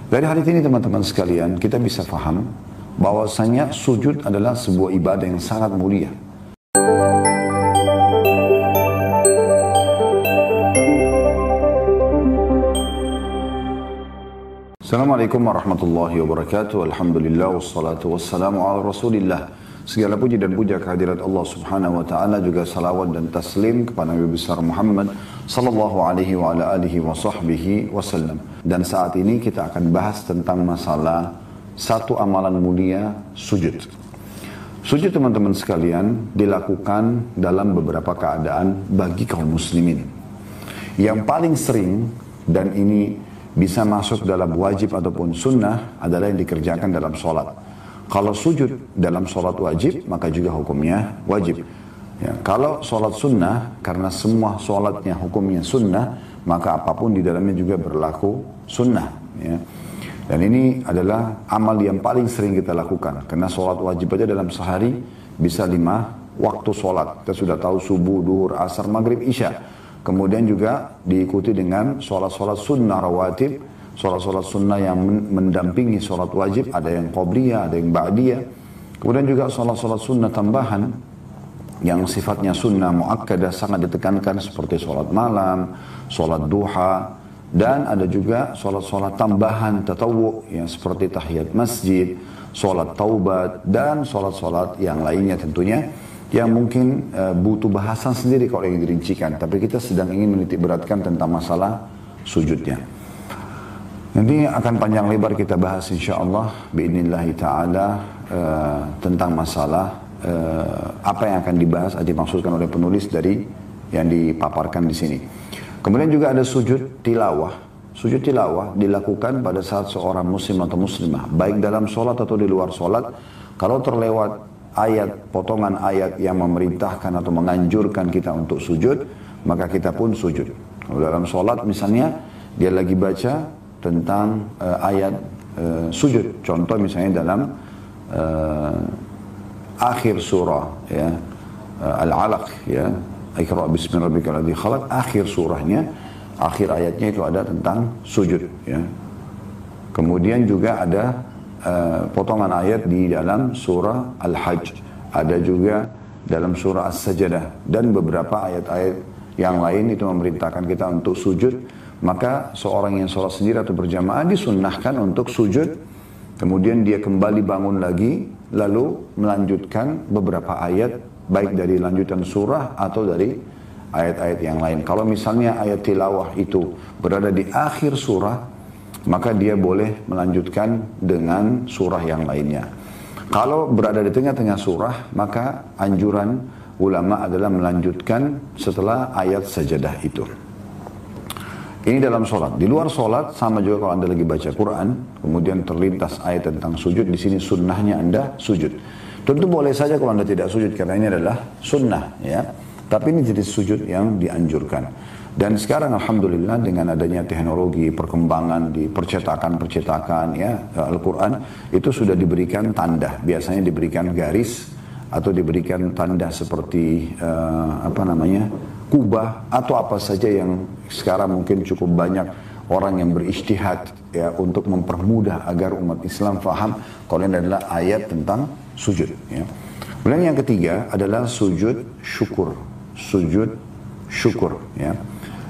Dari hadis ini teman-teman sekalian, kita bisa paham bahwasanya sujud adalah sebuah ibadah yang sangat mulia. Assalamualaikum warahmatullahi wabarakatuh. Alhamdulillah wassalatu wassalamu ala Rasulillah. Segala puji dan puja kehadirat Allah Subhanahu wa taala, juga salawat dan taslim kepada Nabi besar Muhammad sallallahu alaihi wa ala alihi wa sahbihi wasallam. Dan saat ini kita akan bahas tentang masalah satu amalan mulia, sujud. Sujud teman-teman sekalian dilakukan dalam beberapa keadaan bagi kaum muslimin. Yang paling sering dan ini bisa masuk dalam wajib ataupun sunnah adalah yang dikerjakan dalam sholat. Kalau sujud dalam sholat wajib, maka juga hukumnya wajib. Ya, kalau sholat sunnah, karena semua sholatnya hukumnya sunnah, maka apapun di dalamnya juga berlaku sunnah. Ya. Dan ini adalah amal yang paling sering kita lakukan. Karena sholat wajib aja dalam sehari bisa 5 waktu sholat. Kita sudah tahu subuh, duhur, asar, maghrib, isya. Kemudian juga diikuti dengan sholat-sholat sunnah rawatib, sholat-sholat sunnah yang mendampingi sholat wajib, ada yang qobliyah, ada yang ba'diyah. Kemudian juga sholat-sholat sunnah tambahan yang sifatnya sunnah muakkadah sangat ditekankan seperti sholat malam, sholat duha, dan ada juga sholat-sholat tambahan tatawwu yang seperti tahiyat masjid, sholat taubat, dan sholat-sholat yang lainnya tentunya, yang mungkin butuh bahasan sendiri kalau ingin dirincikan. Tapi kita sedang ingin menitik beratkan tentang masalah sujudnya. Nanti akan panjang lebar kita bahas insyaAllah biidnillahi ta'ala tentang masalah apa yang akan dibahas, dimaksudkan oleh penulis dari yang dipaparkan di sini. Kemudian juga ada sujud tilawah. Sujud tilawah dilakukan pada saat seorang muslim atau muslimah, baik dalam sholat atau di luar sholat, kalau terlewat ayat, potongan ayat yang memerintahkan atau menganjurkan kita untuk sujud, maka kita pun sujud. Kalau dalam sholat misalnya, dia lagi baca tentang ayat sujud. Contoh misalnya dalam akhir surah ya, Al-Alaq ya, Iqra bismi rabbikal ladzi khalaq, akhir surahnya, akhir ayatnya itu ada tentang sujud ya. Kemudian juga ada potongan ayat di dalam surah Al-Hajj, ada juga dalam surah As-Sajdah, dan beberapa ayat-ayat yang lain itu memerintahkan kita untuk sujud. Maka seorang yang sholat sendiri atau berjamaah disunnahkan untuk sujud, kemudian dia kembali bangun lagi, lalu melanjutkan beberapa ayat, baik dari lanjutan surah atau dari ayat-ayat yang lain. Kalau misalnya ayat tilawah itu berada di akhir surah, maka dia boleh melanjutkan dengan surah yang lainnya. Kalau berada di tengah-tengah surah, maka anjuran ulama adalah melanjutkan setelah ayat sajadah itu. Ini dalam sholat. Di luar sholat sama juga kalau Anda lagi baca Quran, kemudian terlintas ayat tentang sujud, di sini sunnahnya Anda sujud. Tentu boleh saja kalau Anda tidak sujud karena ini adalah sunnah ya. Tapi ini jenis sujud yang dianjurkan. Dan sekarang alhamdulillah dengan adanya teknologi, perkembangan di percetakan ya, Al-Quran itu sudah diberikan tanda, biasanya diberikan garis atau diberikan tanda seperti kubah atau apa saja yang sekarang mungkin cukup banyak orang yang berijtihad ya untuk mempermudah agar umat Islam faham kalau ini adalah ayat tentang sujud ya. Kemudian yang ketiga adalah sujud syukur. Sujud syukur ya.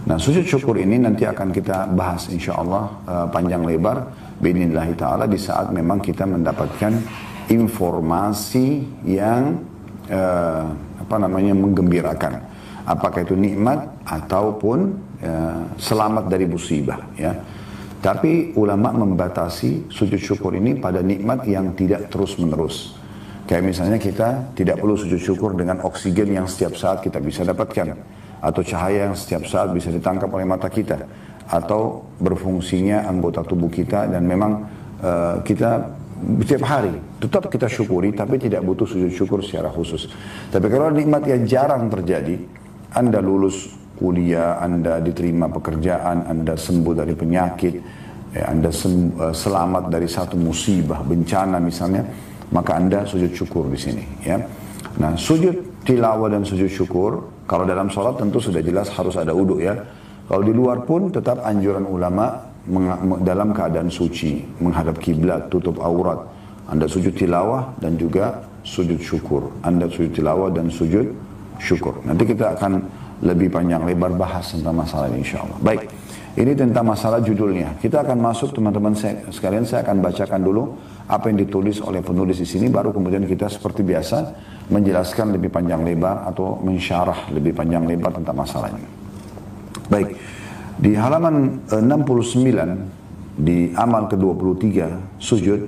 Nah, sujud syukur ini nanti akan kita bahas insyaallah panjang lebar biidznillah taala di saat memang kita mendapatkan informasi yang menggembirakan. Apakah itu nikmat ataupun selamat dari musibah ya. Tapi ulama membatasi sujud syukur ini pada nikmat yang tidak terus-menerus. Kayak misalnya kita tidak perlu sujud syukur dengan oksigen yang setiap saat kita bisa dapatkan, atau cahaya yang setiap saat bisa ditangkap oleh mata kita, atau berfungsinya anggota tubuh kita dan memang kita setiap hari tetap kita syukuri, tapi tidak butuh sujud syukur secara khusus. Tapi kalau nikmat yang jarang terjadi, Anda lulus kuliah, Anda diterima pekerjaan, Anda sembuh dari penyakit, Anda selamat dari satu musibah, bencana misalnya, maka Anda sujud syukur di sini ya. Nah, sujud tilawah dan sujud syukur kalau dalam sholat tentu sudah jelas harus ada wudu ya. Kalau di luar pun tetap anjuran ulama dalam keadaan suci, menghadap kiblat, tutup aurat. Anda sujud tilawah dan juga sujud syukur. Anda sujud tilawah dan sujud syukur. Nanti kita akan lebih panjang lebar bahas tentang masalah ini insya Allah. Baik, ini tentang masalah judulnya. Kita akan masuk teman-teman sekalian, saya akan bacakan dulu apa yang ditulis oleh penulis di sini, baru kemudian kita seperti biasa menjelaskan lebih panjang lebar atau mensyarah lebih panjang lebar tentang masalah ini. Baik, di halaman 69 di amal ke-23 sujud,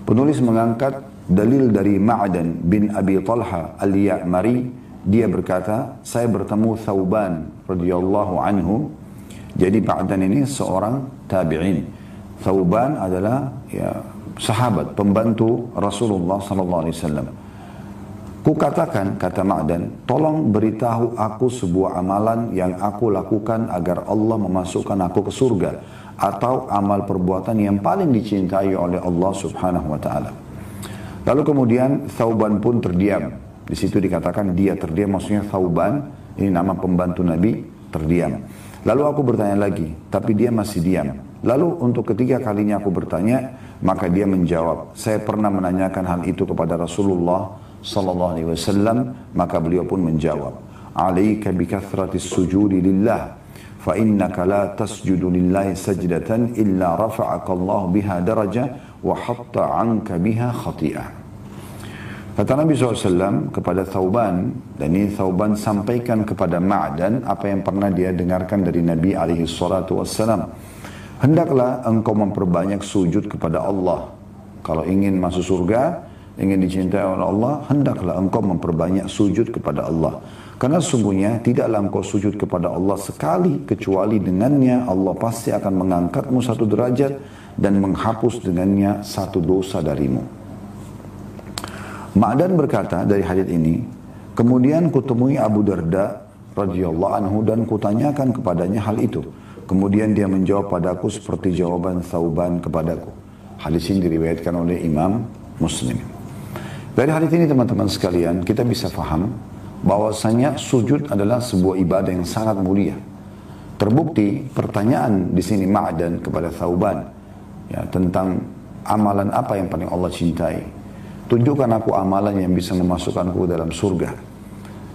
penulis mengangkat dalil dari Ma'dan bin Abi Talha al-Ya'mari. Dia berkata, saya bertemu Thauban radhiyallahu anhu. Jadi Ma'dan ini seorang tabi'in. Thauban adalah sahabat, pembantu Rasulullah sallallahu alaihi wasallam. Ku katakan, kata Ma'dan, tolong beritahu aku sebuah amalan yang aku lakukan agar Allah memasukkan aku ke surga, atau amal perbuatan yang paling dicintai oleh Allah subhanahu wa ta'ala. Lalu kemudian Thauban pun terdiam. Di situ dikatakan dia terdiam, maksudnya Thauban, ini nama pembantu Nabi, terdiam. Lalu aku bertanya lagi, tapi dia masih diam. Lalu untuk ketiga kalinya aku bertanya, maka dia menjawab, saya pernah menanyakan hal itu kepada Rasulullah sallallahu alaihi wasallam, maka beliau pun menjawab, "Alaika bi kathratis sujudi lillah, fa innaka la tasjudu lillahi sajdatan illa rafa'aka Allah biha darajah wa hatta 'anka biha khati'ah." Kata Nabi SAW kepada Thauban, dan ini Thauban sampaikan kepada Ma'dan apa yang pernah dia dengarkan dari Nabi SAW. Hendaklah engkau memperbanyak sujud kepada Allah. Kalau ingin masuk surga, ingin dicintai oleh Allah, hendaklah engkau memperbanyak sujud kepada Allah. Karena sungguhnya tidaklah engkau sujud kepada Allah sekali, kecuali dengannya Allah pasti akan mengangkatmu satu derajat dan menghapus dengannya satu dosa darimu. Ma'dan berkata dari hadits ini, kemudian kutemui Abu Darda radhiyallahu anhu dan kutanyakan kepadanya hal itu. Kemudian dia menjawab padaku seperti jawaban Thauban kepadaku. Hadis ini diriwayatkan oleh Imam Muslim. Dari hadis ini teman-teman sekalian, kita bisa faham bahwasanya sujud adalah sebuah ibadah yang sangat mulia. Terbukti pertanyaan di sini Ma'dan kepada Thauban, ya, tentang amalan apa yang paling Allah cintai. Tunjukkan aku amalan yang bisa memasukkanku dalam surga.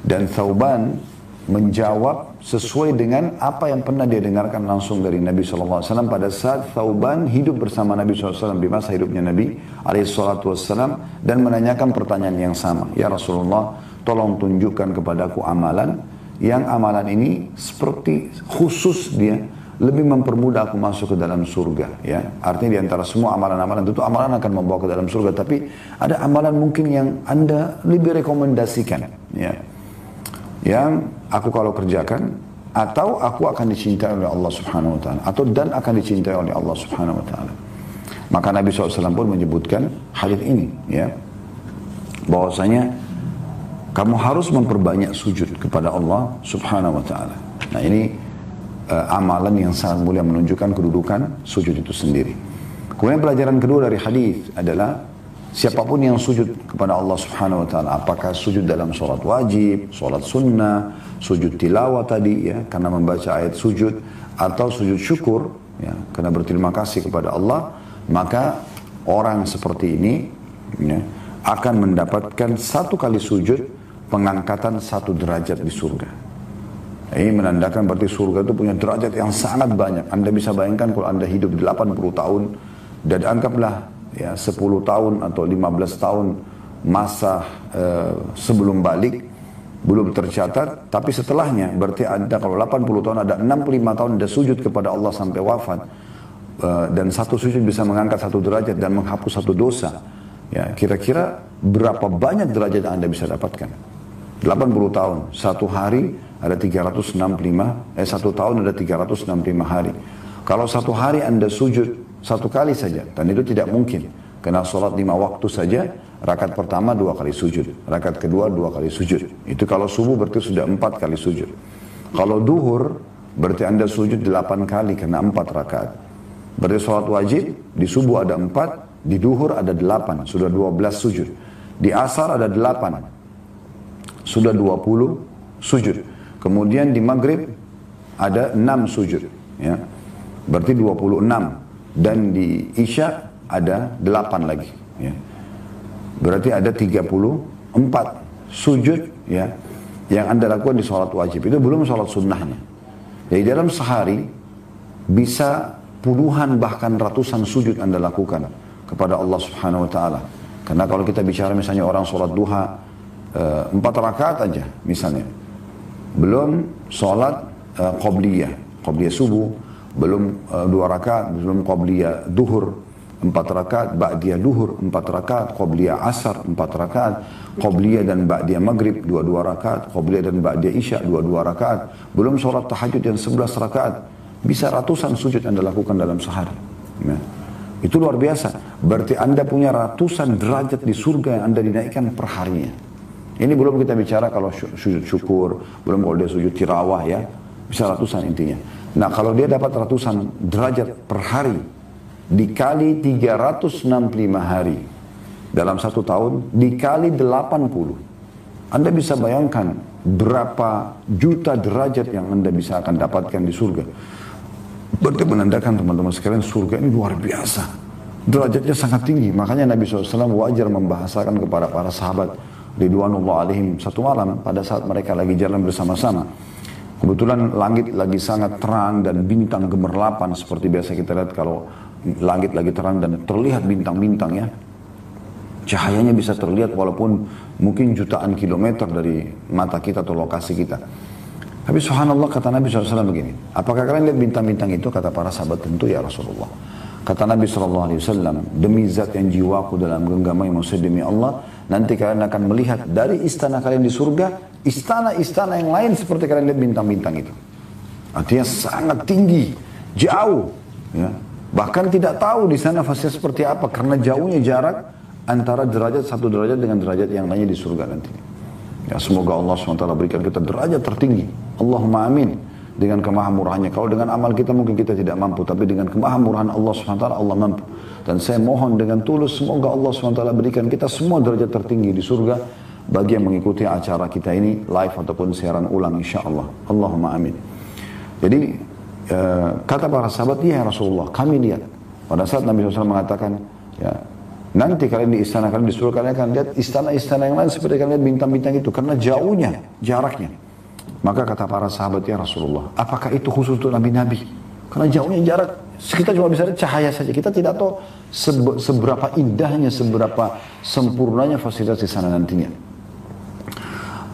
Dan Thauban menjawab sesuai dengan apa yang pernah dia dengarkan langsung dari Nabi SAW pada saat Thauban hidup bersama Nabi SAW di masa hidupnya Nabi SAW, dan menanyakan pertanyaan yang sama. Ya Rasulullah, tolong tunjukkan kepadaku amalan yang amalan ini seperti khusus dia lebih mempermudah aku masuk ke dalam surga. Ya, artinya di antara semua amalan-amalan itu amalan akan membawa ke dalam surga, tapi ada amalan mungkin yang Anda lebih rekomendasikan, ya, yang aku kalau kerjakan atau aku akan dicintai oleh Allah Subhanahu wa taala, atau dan akan dicintai oleh Allah Subhanahu wa taala. Maka Nabi SAW pun menyebutkan hadis ini, ya, bahwasanya kamu harus memperbanyak sujud kepada Allah Subhanahu wa taala. Nah, ini amalan yang sangat mulia, menunjukkan kedudukan sujud itu sendiri. Kemudian pelajaran kedua dari hadis adalah siapapun yang sujud kepada Allah Subhanahu wa taala, apakah sujud dalam sholat wajib, sholat sunnah, sujud tilawah tadi, ya, karena membaca ayat sujud, atau sujud syukur, ya, karena berterima kasih kepada Allah, maka orang seperti ini, ya, akan mendapatkan satu kali sujud pengangkatan satu derajat di surga. Ini menandakan berarti surga itu punya derajat yang sangat banyak. Anda bisa bayangkan kalau Anda hidup 80 tahun dan anggaplah, ya, 10 tahun atau 15 tahun masa sebelum balik belum tercatat, tapi setelahnya berarti Anda kalau 80 tahun ada 65 tahun Anda sujud kepada Allah sampai wafat, dan satu sujud bisa mengangkat satu derajat dan menghapus satu dosa. Ya, kira-kira berapa banyak derajat yang Anda bisa dapatkan? 80 tahun, satu hari ada 365, satu tahun ada 365 hari. Kalau satu hari Anda sujud satu kali saja, dan itu tidak mungkin, karena sholat 5 waktu saja, rakaat pertama 2 kali sujud, rakaat kedua 2 kali sujud. Itu kalau subuh berarti sudah 4 kali sujud. Kalau duhur berarti Anda sujud 8 kali karena 4 rakaat. Berarti sholat wajib di subuh ada 4, di duhur ada 8, sudah 12 sujud. Di asar ada 8, sudah 20 sujud. Kemudian di maghrib ada 6 sujud, ya. berarti 26. Dan di Isya ada 8 lagi. Ya. Berarti ada 34 sujud ya, yang Anda lakukan di sholat wajib. Itu belum sholat sunnahnya. Jadi dalam sehari bisa puluhan bahkan ratusan sujud Anda lakukan kepada Allah Subhanahu Wa Taala. Karena kalau kita bicara misalnya orang sholat duha 4 rakaat aja misalnya, belum sholat qobliyah subuh, belum 2 rakaat, belum qobliyah duhur 4 rakaat, ba'diyah duhur 4 rakaat, qobliyah asar 4 rakaat, qobliyah dan ba'diyah maghrib 2 rakaat, qobliyah dan ba'diyah isya 2 rakaat, belum sholat tahajud yang 11 rakaat. Bisa ratusan sujud Anda lakukan dalam sehari. Ya. Itu luar biasa. Berarti Anda punya ratusan derajat di surga yang Anda dinaikkan per harinya. Ini belum kita bicara kalau sujud syukur, belum kalau dia sujud tirawah ya, bisa ratusan intinya. Nah kalau dia dapat ratusan derajat per hari, dikali 365 hari dalam 1 tahun, dikali 80. Anda bisa bayangkan berapa juta derajat yang Anda bisa akan dapatkan di surga. Berarti menandakan teman-teman sekalian, surga ini luar biasa. Derajatnya sangat tinggi. Makanya Nabi SAW wajar membahasakan kepada para sahabat ridwanullah alaihim satu malam pada saat mereka lagi jalan bersama-sama. Kebetulan langit lagi sangat terang dan bintang gemerlapan seperti biasa kita lihat kalau langit lagi terang dan terlihat bintang-bintang ya. Cahayanya bisa terlihat walaupun mungkin jutaan kilometer dari mata kita atau lokasi kita. Tapi subhanallah kata Nabi SAW begini, apakah kalian lihat bintang-bintang itu? Kata para sahabat, tentu ya Rasulullah. Kata Nabi SAW, demi zat yang jiwaku dalam genggaman maksud demi Allah, nanti kalian akan melihat dari istana kalian di surga, istana-istana yang lain seperti kalian lihat bintang-bintang itu. Artinya sangat tinggi, jauh. Ya. Bahkan tidak tahu di sana fasilitas seperti apa, karena jauhnya jarak antara derajat satu derajat dengan derajat yang lainnya di surga nanti. Ya, semoga Allah SWT berikan kita derajat tertinggi. Allahumma amin. Dengan kemahamurahannya. Kalau dengan amal kita mungkin kita tidak mampu, tapi dengan kemahamurahan Allah SWT Allah mampu. Dan saya mohon dengan tulus semoga Allah SWT berikan kita semua derajat tertinggi di surga bagi yang mengikuti acara kita ini live ataupun siaran ulang insyaAllah. Allahumma amin. Jadi kata para sahabat, ya Rasulullah kami lihat. Pada saat Nabi SAW mengatakan, ya, nanti kalian di istana kalian di surga kalian akan lihat istana-istana yang lain seperti kalian lihat bintang-bintang itu karena jauhnya, jaraknya. Maka kata para sahabat, ya Rasulullah, apakah itu khusus untuk nabi-nabi? Karena jauhnya jarak, kita cuma bisa lihat cahaya saja. Kita tidak tahu seberapa indahnya, seberapa sempurnanya fasilitas di sana nantinya.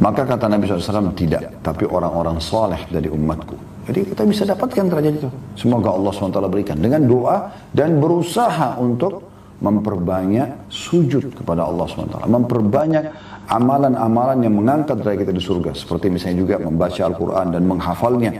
Maka kata Nabi SAW, tidak, tapi orang-orang soleh dari umatku. Jadi kita bisa dapatkan derajat itu. Semoga Allah SWT berikan dengan doa dan berusaha untuk memperbanyak sujud kepada Allah SWT. Memperbanyak amalan-amalan yang mengangkat derajat kita di surga. Seperti misalnya juga membaca Al-Quran dan menghafalnya.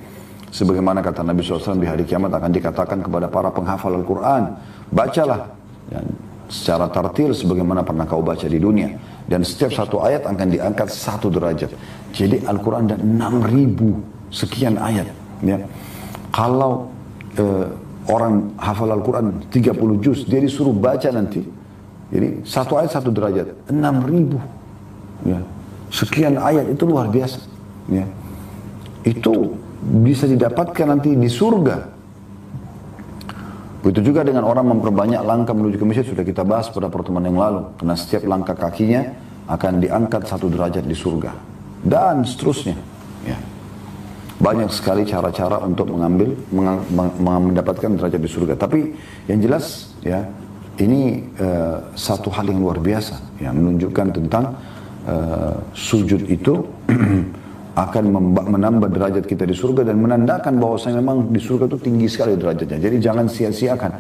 Sebagaimana kata Nabi SAW di hari kiamat akan dikatakan kepada para penghafal Al-Quran, bacalah ya, secara tartil sebagaimana pernah kau baca di dunia. Dan setiap satu ayat akan diangkat 1 derajat. Jadi Al-Quran ada 6.000 sekian ayat. Ya. Kalau orang hafal Al-Quran 30 juz, dia disuruh baca nanti. Jadi 1 ayat 1 derajat, 6.000. Ya. Sekian ayat itu luar biasa. Ya. Itu bisa didapatkan nanti di surga. Begitu juga dengan orang memperbanyak langkah menuju ke masjid, sudah kita bahas pada pertemuan yang lalu. Karena setiap langkah kakinya akan diangkat 1 derajat di surga. Dan seterusnya. Ya. Banyak sekali cara-cara untuk mendapatkan derajat di surga. Tapi yang jelas ya ini satu hal yang luar biasa yang menunjukkan tentang sujud itu akan menambah derajat kita di surga dan menandakan bahwasanya memang di surga itu tinggi sekali derajatnya. Jadi jangan sia-siakan.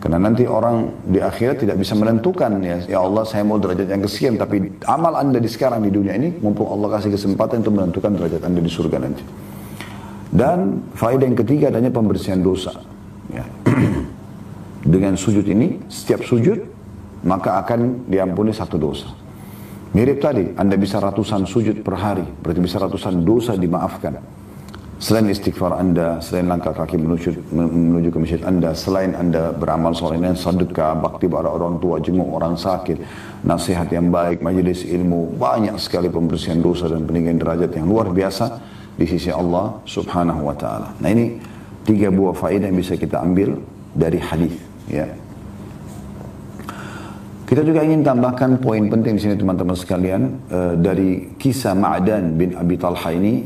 Karena nanti orang di akhirat tidak bisa menentukan ya Allah saya mau derajat yang kesekian, tapi amal Anda di sekarang di dunia ini mumpung Allah kasih kesempatan untuk menentukan derajat Anda di surga nanti. Dan faedah yang ketiga adanya pembersihan dosa. Ya. Dengan sujud ini, setiap sujud maka akan diampuni 1 dosa. Mirip tadi, Anda bisa ratusan sujud per hari, berarti bisa ratusan dosa dimaafkan. Selain istighfar Anda, selain langkah kaki menuju ke masjid Anda, selain Anda beramal soleh dan sedekah, bakti pada orang tua, jenguk orang sakit, nasihat yang baik, majelis ilmu, banyak sekali pembersihan dosa dan peninggian derajat yang luar biasa di sisi Allah Subhanahu wa taala. Nah, ini 3 buah faedah yang bisa kita ambil dari hadis, ya. Kita juga ingin tambahkan poin penting di sini teman-teman sekalian, dari kisah Ma'dan bin Abi Talha ini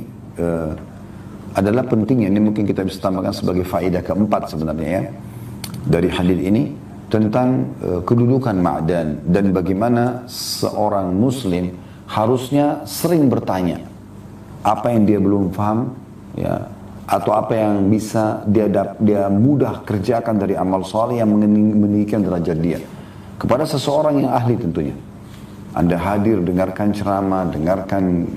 adalah pentingnya, ini mungkin kita bisa tambahkan sebagai faedah keempat sebenarnya ya, dari hadis ini tentang kedudukan Ma'dan dan bagaimana seorang muslim harusnya sering bertanya apa yang dia belum paham, ya, atau apa yang bisa dia mudah kerjakan dari amal soleh yang meninggikan derajat dia kepada seseorang yang ahli tentunya. Anda hadir, dengarkan ceramah, dengarkan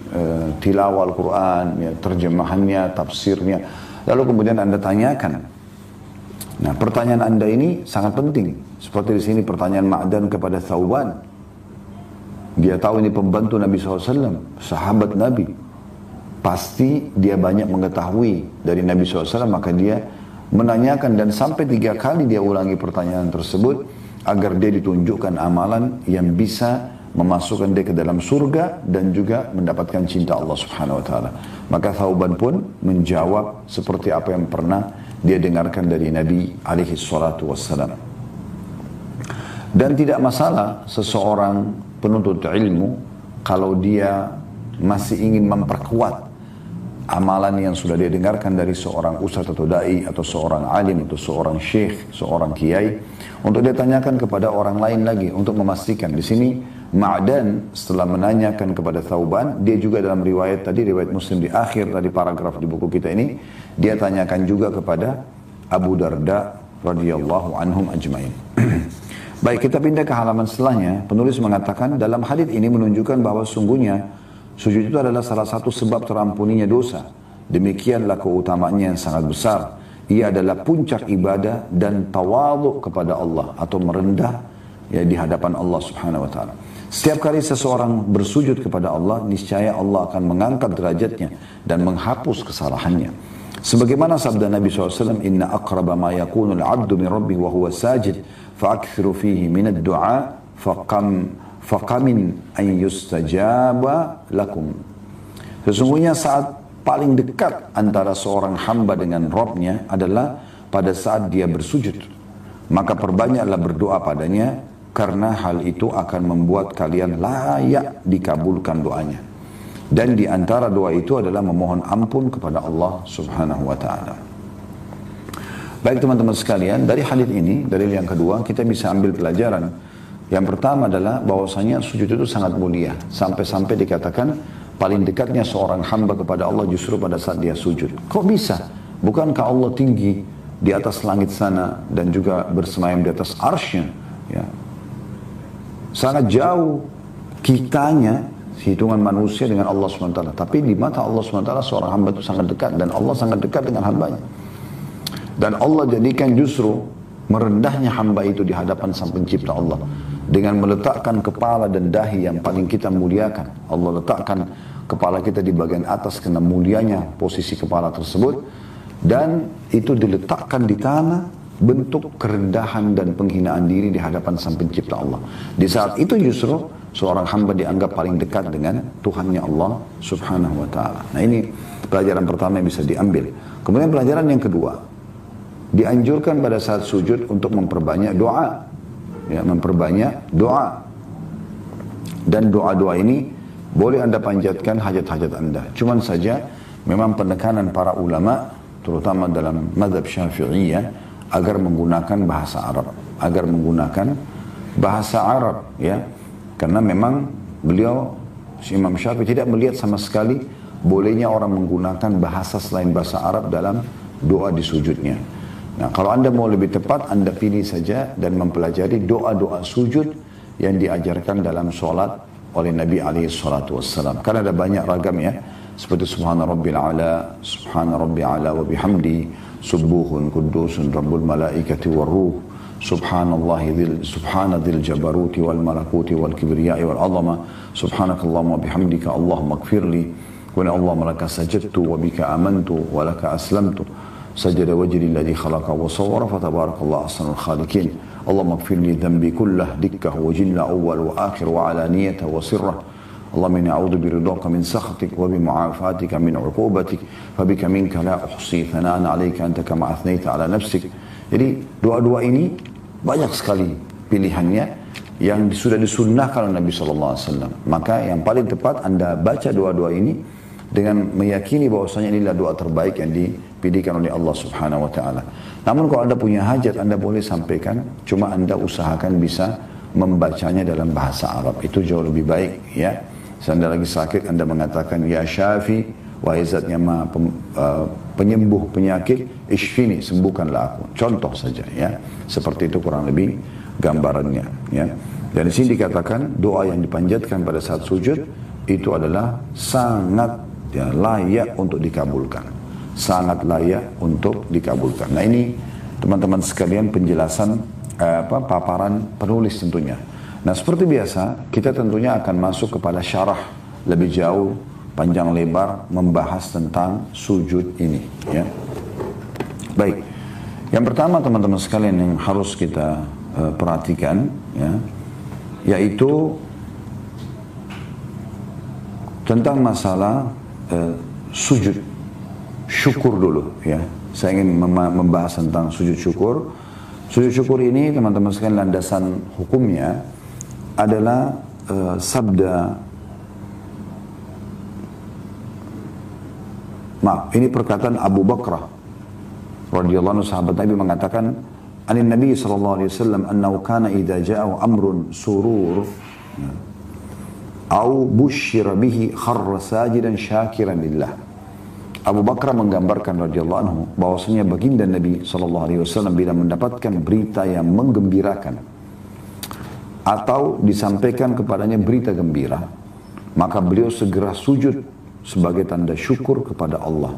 tilawah Al-Quran, ya, terjemahannya, tafsirnya, lalu kemudian Anda tanyakan. Nah, pertanyaan Anda ini sangat penting. Seperti di sini pertanyaan Ma'dan kepada Thauban. Dia tahu ini pembantu Nabi SAW, sahabat Nabi. Pasti dia banyak mengetahui dari Nabi SAW, maka dia menanyakan dan sampai 3 kali dia ulangi pertanyaan tersebut agar dia ditunjukkan amalan yang bisa memasukkan dia ke dalam surga dan juga mendapatkan cinta Allah Subhanahu wa taala. Maka Thauban pun menjawab seperti apa yang pernah dia dengarkan dari Nabi alaihi salatu wassalam. Dan tidak masalah seseorang penuntut ilmu kalau dia masih ingin memperkuat amalan yang sudah dia dengarkan dari seorang ustaz atau dai atau seorang alim atau seorang syekh, seorang kiai, untuk dia tanyakan kepada orang lain lagi untuk memastikan. Di sini Ma'dan setelah menanyakan kepada Thauban, dia juga dalam riwayat tadi, riwayat Muslim di akhir tadi paragraf di buku kita ini, dia tanyakan juga kepada Abu Darda radhiyallahu anhum ajmain. Baik, kita pindah ke halaman setelahnya. Penulis mengatakan dalam hadis ini menunjukkan bahwa sungguhnya sujud itu adalah salah satu sebab terampuninya dosa. Demikianlah keutamaannya yang sangat besar. Ia adalah puncak ibadah dan tawadhu kepada Allah atau merendah ya di hadapan Allah Subhanahu wa taala. Setiap kali seseorang bersujud kepada Allah, niscaya Allah akan mengangkat derajatnya dan menghapus kesalahannya. Sebagaimana sabda Nabi SAW, Inna aqraba ma yakunul abdu min rabbih wa huwa sajid, fa'akthiru fihi minad du'a, faqamin an yustajaba lakum. Sesungguhnya saat paling dekat antara seorang hamba dengan Rabbnya adalah pada saat dia bersujud. Maka perbanyaklah berdoa padanya, karena hal itu akan membuat kalian layak dikabulkan doanya. Dan di antara doa itu adalah memohon ampun kepada Allah Subhanahu wa taala. Baik teman-teman sekalian, dari hadis ini, dalil yang kedua, kita bisa ambil pelajaran. Yang pertama adalah bahwasanya sujud itu sangat mulia, sampai-sampai dikatakan paling dekatnya seorang hamba kepada Allah justru pada saat dia sujud. Kok bisa? Bukankah Allah tinggi di atas langit sana dan juga bersemayam di atas arsy-Nya, ya. Sangat jauh kitanya, hitungan manusia dengan Allah SWT. Tapi di mata Allah SWT seorang hamba itu sangat dekat. Dan Allah sangat dekat dengan hambanya. Dan Allah jadikan justru merendahnya hamba itu di hadapan sang pencipta Allah. Dengan meletakkan kepala dan dahi yang paling kita muliakan. Allah letakkan kepala kita di bagian atas karena mulianya posisi kepala tersebut. Dan itu diletakkan di tanah, bentuk kerendahan dan penghinaan diri di hadapan sang pencipta Allah. Di saat itu justru seorang hamba dianggap paling dekat dengan Tuhannya Allah Subhanahu wa taala. Nah, ini pelajaran pertama yang bisa diambil. Kemudian pelajaran yang kedua, dianjurkan pada saat sujud untuk memperbanyak doa. Ya, memperbanyak doa. Dan doa-doa ini boleh Anda panjatkan hajat-hajat Anda. Cuman saja memang penekanan para ulama terutama dalam mazhab Syafi'iyah agar menggunakan bahasa Arab, agar menggunakan bahasa Arab, ya, karena memang beliau Imam Syafi'i tidak melihat sama sekali bolehnya orang menggunakan bahasa selain bahasa Arab dalam doa di sujudnya. Nah, kalau Anda mau lebih tepat, Anda pilih saja dan mempelajari doa-doa sujud yang diajarkan dalam sholat oleh Nabi SAW. Karena ada banyak ragam ya, seperti Subhana Rabbil A'la, Subhana Rabbil A'la wa bihamdi, Subuhun Kudusun Rabbul Malaikati wal Ruh, Subhanallah Subhanadil Jabaruti wal Malakuti wal Kibriyai wal Azama, Subhanakallahumma bihamdika Allahumma gfirli, wa Allahumma laka sajadtu wa bika amantu wa laka aslamtu, sajada wajri alladhi khalaqa wa sawwara fatabarakallahu ahsanul khaliqin. Allahumma gfirli dhanbi kullah, dikkah wa jilla awwal wa akhir wa alaniyata wa sirrah, Allahumma inni a'udzu biridhaka min sakhatik wa bi mu'afatika min 'uqubatik fa bika minka la uhsi thana'an 'alaika anta kama athnaita 'ala nafsik. Jadi doa-doa ini banyak sekali pilihannya yang sudah disunnahkan oleh Nabi SAW. Maka yang paling tepat Anda baca doa-doa ini dengan meyakini bahwasanya inilah doa terbaik yang dipilihkan oleh Allah Subhanahu wa taala. Namun kalau Anda punya hajat, Anda boleh sampaikan, cuma Anda usahakan bisa membacanya dalam bahasa Arab. Itu jauh lebih baik, ya. Anda lagi sakit, Anda mengatakan ya Syafi, wahai zat yang maha penyembuh penyakit, ishfini, sembuhkanlah aku. Contoh saja, ya. Seperti itu kurang lebih gambarannya, ya. Dan di sini dikatakan doa yang dipanjatkan pada saat sujud itu adalah sangat layak untuk dikabulkan. Sangat layak untuk dikabulkan. Nah, ini teman-teman sekalian penjelasan paparan penulis tentunya. Nah, seperti biasa kita tentunya akan masuk kepada syarah lebih jauh, panjang lebar membahas tentang sujud ini, ya. Baik. Yang pertama teman-teman sekalian yang harus kita perhatikan, ya, yaitu tentang masalah sujud syukur dulu, ya. Saya ingin membahas tentang sujud syukur. Sujud syukur ini teman-teman sekalian landasan hukumnya adalah ini perkataan Abu Bakrah radhiyallahu anhu, sahabat Nabi, mengatakan anin Nabi sallallahu alaihi wasallam annahu kana idza ja'ahu amrun surur au busyira bihi kharra sajidan syakiran lillah. Abu Bakar menggambarkan radhiyallahu anhu bahwasanya baginda Nabi sallallahu alaihi wasallam bila mendapatkan berita yang menggembirakan atau disampaikan kepadanya berita gembira, maka beliau segera sujud sebagai tanda syukur kepada Allah.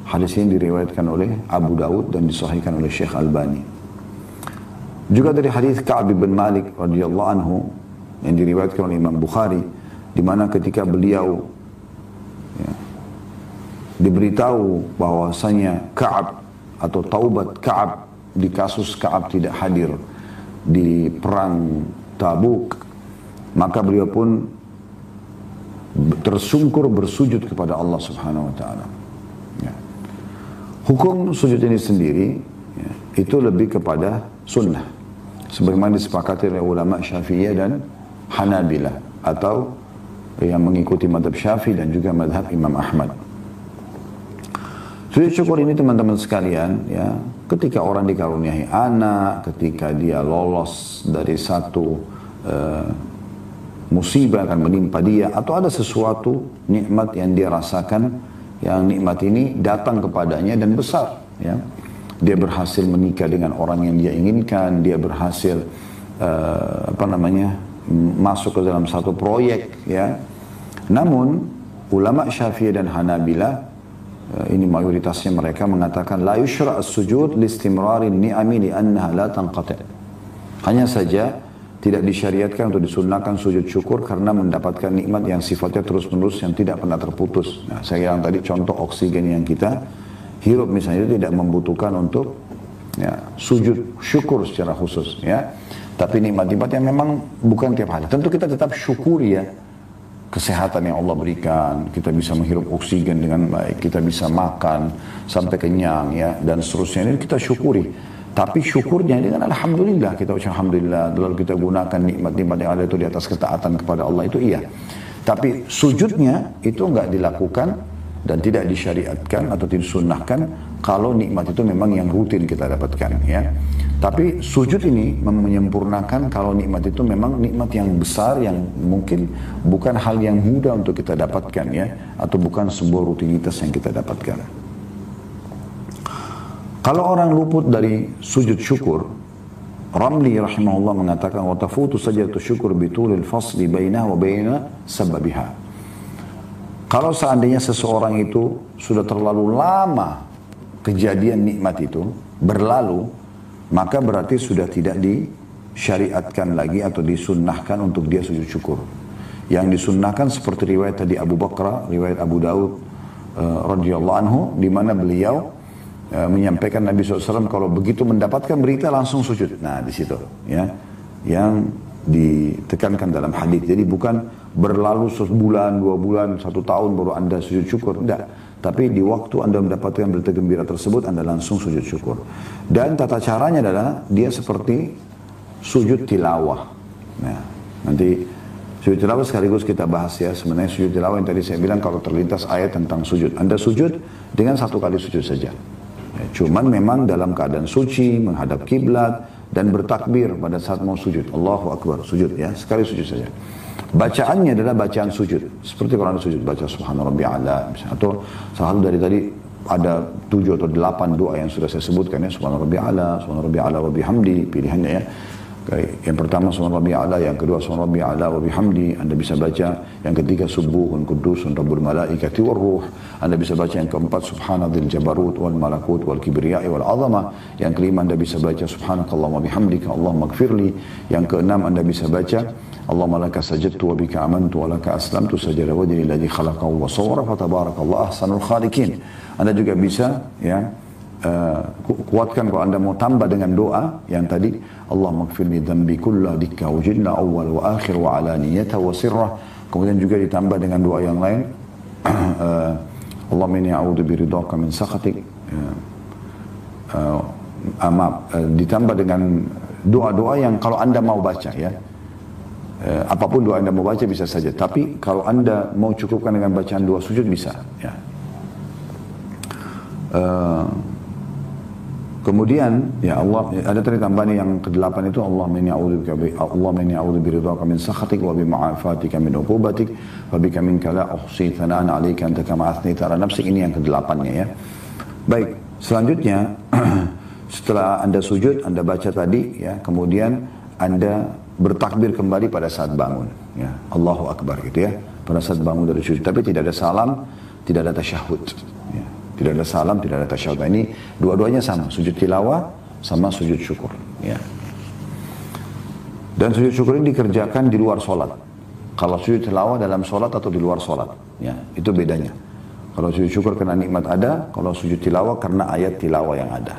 Hadis ini diriwayatkan oleh Abu Daud dan disahihkan oleh Syekh Albani. Juga dari hadis Ka'ab bin Malik radhiyallahu anhu yang diriwayatkan oleh Imam Bukhari, di mana ketika beliau diberitahu bahwasanya Ka'ab atau taubat Ka'ab di kasus Ka'ab tidak hadir di perang Tabuk, maka beliau pun tersungkur bersujud kepada Allah Subhanahu wa taala. Ya. Hukum sujud ini sendiri, ya, itu lebih kepada sunnah, sebagaimana disepakati oleh ulama Syafi'iyah dan Hanabilah, atau yang mengikuti madhab Syafi'i dan juga madhab Imam Ahmad. Sujud syukur ini teman-teman sekalian, ya, ketika orang dikaruniai anak, ketika dia lolos dari satu musibah akan menimpa dia, atau ada sesuatu nikmat yang dia rasakan, yang nikmat ini datang kepadanya dan besar, ya. Dia berhasil menikah dengan orang yang dia inginkan, dia berhasil masuk ke dalam satu proyek, ya. Namun ulama Syafi'i dan Hanabilah, ini mayoritasnya mereka mengatakan la yushra' as-sujud listimrarin ni'ami li'annaha la tanqati'. Hanya saja tidak disyariatkan untuk disunnahkan sujud syukur karena mendapatkan nikmat yang sifatnya terus-menerus yang tidak pernah terputus. Nah, saya bilang tadi contoh oksigen yang kita hirup misalnya itu tidak membutuhkan untuk, ya, sujud syukur secara khusus, ya. Tapi nikmat-nikmat yang memang bukan tiap hari. Tentu kita tetap syukuri, ya, kesehatan yang Allah berikan, kita bisa menghirup oksigen dengan baik, kita bisa makan sampai kenyang, ya, dan seterusnya. Ini kita syukuri. Tapi syukurnya dengan alhamdulillah, kita ucap alhamdulillah, lalu kita gunakan nikmat-nikmat yang ada itu di atas ketaatan kepada Allah, itu iya. Tapi sujudnya itu enggak dilakukan dan tidak disyariatkan atau disunnahkan kalau nikmat itu memang yang rutin kita dapatkan, ya. Tapi sujud ini menyempurnakan kalau nikmat itu memang nikmat yang besar yang mungkin bukan hal yang mudah untuk kita dapatkan, ya, atau bukan sebuah rutinitas yang kita dapatkan. Kalau orang luput dari sujud syukur, Ramli rahimahullah mengatakan wa tafutu sajdatu syukur bitulil fasli bainaha wa baina sababiha. Kalau seandainya seseorang itu sudah terlalu lama kejadian nikmat itu berlalu, maka berarti sudah tidak disyariatkan lagi atau disunnahkan untuk dia sujud syukur. Yang disunnahkan seperti riwayat tadi Abu Bakar, riwayat Abu Daud radhiyallahu anhu, di mana beliau menyampaikan Nabi SAW kalau begitu mendapatkan berita langsung sujud. Nah, di situ, ya, yang ditekankan dalam hadis. Jadi bukan berlalu sebulan, 2 bulan, 1 tahun baru Anda sujud syukur. Tidak. Tapi di waktu Anda mendapatkan berita gembira tersebut, Anda langsung sujud syukur. Dan tata caranya adalah dia seperti sujud tilawah. Nah, nanti sujud tilawah sekaligus kita bahas ya. Sebenarnya sujud tilawah yang tadi saya bilang kalau terlintas ayat tentang sujud. Anda sujud dengan 1 kali sujud saja. Ya, cuman memang dalam keadaan suci, menghadap kiblat dan bertakbir pada saat mau sujud. Allahu Akbar, sujud ya, sekali sujud saja. Bacaannya adalah bacaan sujud. Seperti kalau Anda sujud, baca Subhana Rabbiyal A'la. Atau salah satu dari tadi ada 7 atau 8 doa yang sudah saya sebutkan ya. Subhana Rabbiyal A'la, Subhana Rabbiyal A'la wa bihamdi, pilihannya ya. Yang pertama Subhana Rabbiyal A'la, yang kedua Subhana Rabbiyal A'la wa bihamdi, Anda bisa baca. Yang ketiga Subuhun Qudusun Rabbul Malaikati war Ruh. Anda bisa baca yang keempat Subhanadzil Jabarut wal Malakut wal Kibriyai wal Azamah. Yang kelima Anda bisa baca Subhanakallahumma bihamdika Allahumma gfirli. Yang keenam Anda bisa baca Allahumma laka sajadtu wa bika amantu wa laka aslamtu sajada wajhi alladhi khalaqahu wa sawwara fa tabarakallahu ahsanul khaliqin. Anda juga bisa ya kuatkan kalau Anda mau tambah dengan doa yang tadi Allahumma gfirli dhanbi kullah dikka wujidna awwal wa akhir wa alaniyata wa sirrah. Kemudian juga ditambah dengan doa yang lain Allahumma inni a'udzu biridhaka min sakhatik. Ditambah dengan doa-doa yang kalau Anda mau baca ya. Apapun doa Anda mau baca bisa saja. Tapi kalau Anda mau cukupkan dengan bacaan doa sujud bisa. Ya. Kemudian ya Allah ada tadi tambahan yang ke-8 itu Allahumma inni a'udzu biridhaka min sakhatik wa bi ma'afatika min 'uqubatik wa bika minka la uhsi thana'an 'alaika anta kama athnayta 'ala nafsik. Ini yang ke-8-nya ya. Baik, selanjutnya setelah Anda sujud, Anda baca tadi ya, kemudian Anda bertakbir kembali pada saat bangun ya. Allahu Akbar gitu ya, pada saat bangun dari sujud. Tapi tidak ada salam, tidak ada tasyahud ya. Tidak ada salam, tidak ada tasyahud. Nah, ini dua-duanya sama, sujud tilawah sama sujud syukur ya. Dan sujud syukur ini dikerjakan di luar sholat. Kalau sujud tilawah dalam sholat atau di luar sholat ya, itu bedanya. Kalau sujud syukur karena nikmat ada, kalau sujud tilawah karena ayat tilawah yang ada.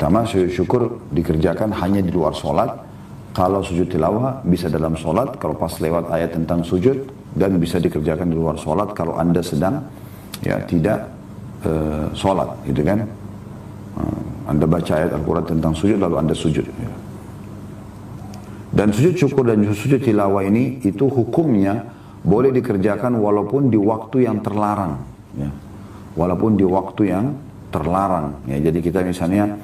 Pertama, sujud syukur dikerjakan hanya di luar sholat. Kalau sujud tilawah bisa dalam sholat, kalau pas lewat ayat tentang sujud, dan bisa dikerjakan di luar sholat kalau Anda sedang ya tidak sholat, gitu kan. Anda baca ayat Al-Quran tentang sujud, lalu Anda sujud. Ya. Dan sujud syukur dan sujud tilawah ini, itu hukumnya boleh dikerjakan walaupun di waktu yang terlarang. Ya. Walaupun di waktu yang terlarang. Ya. Jadi kita misalnya,